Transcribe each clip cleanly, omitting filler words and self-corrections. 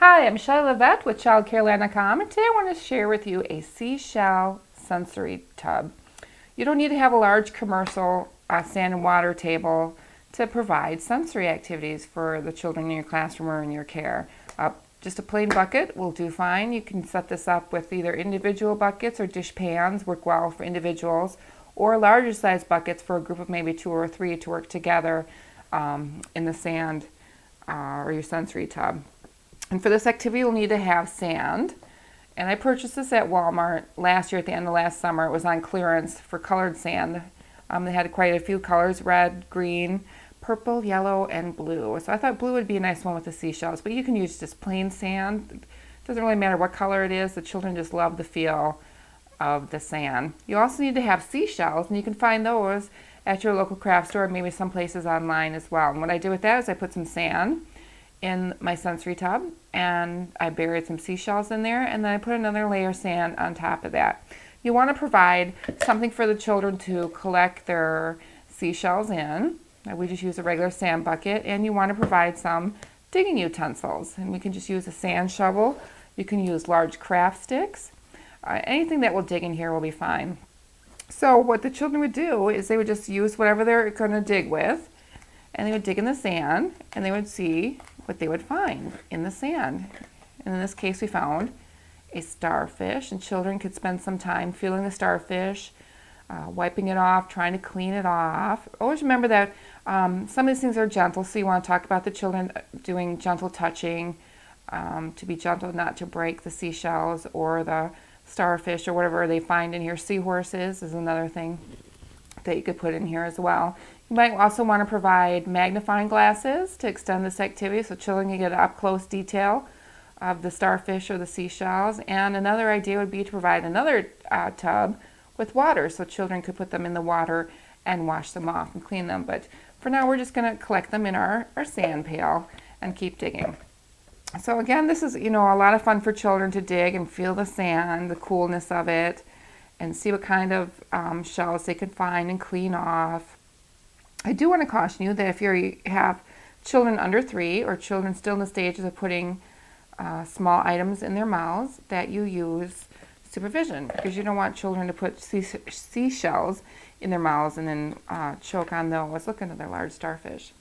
Hi, I'm Shelley Levette with ChildCareLand.com, and today I want to share with you a seashell sensory tub. You don't need to have a large commercial sand and water table to provide sensory activities for the children in your classroom or in your care. Just a plain bucket will do fine. You can set this up with either individual buckets or dish pans, work well for individuals, or larger size buckets for a group of maybe 2 or 3 to work together in the sand or your sensory tub. And for this activity, you'll need to have sand. And I purchased this at Walmart last year at the end of last summer. It was on clearance for colored sand. They had quite a few colors: red, green, purple, yellow, and blue. So I thought blue would be a nice one with the seashells, but you can use just plain sand. It doesn't really matter what color it is. The children just love the feel of the sand. You also need to have seashells, and you can find those at your local craft store, maybe some places online as well. And what I did with that is I put some sand in my sensory tub and I buried some seashells in there, and then I put another layer of sand on top of that. You want to provide something for the children to collect their seashells in. We just use a regular sand bucket, and you want to provide some digging utensils, and we can just use a sand shovel. You can use large craft sticks. Anything that will dig in here will be fine. So what the children would do is they would just use whatever they're going to dig with, and they would dig in the sand, and they would see what they would find in the sand. And in this case, we found a starfish, and children could spend some time feeling the starfish, wiping it off, trying to clean it off. Always remember that some of these things are gentle, so you want to talk about the children doing gentle touching, to be gentle, not to break the seashells or the starfish or whatever they find in here. Seahorses is another thing that you could put in here as well. You might also want to provide magnifying glasses to extend this activity so children can get an up-close detail of the starfish or the seashells. And another idea would be to provide another tub with water so children could put them in the water and wash them off and clean them. But for now, we're just going to collect them in our sand pail and keep digging. So again, this is, a lot of fun for children to dig and feel the sand, the coolness of it, and see what kind of shells they can find and clean off. I do want to caution you that if you have children under 3 or children still in the stages of putting small items in their mouths, that you use supervision, because you don't want children to put seashells in their mouths and then choke on those. Look at another large starfish.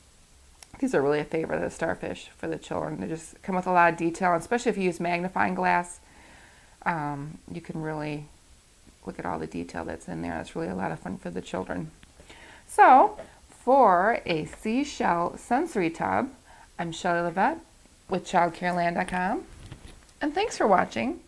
These are really a favorite of the starfish for the children. They just come with a lot of detail, especially if you use magnifying glass. You can really look at all the detail that's in there. That's really a lot of fun for the children. So, for a seashell sensory tub, I'm Shelley Levette with ChildCareLand.com, and thanks for watching.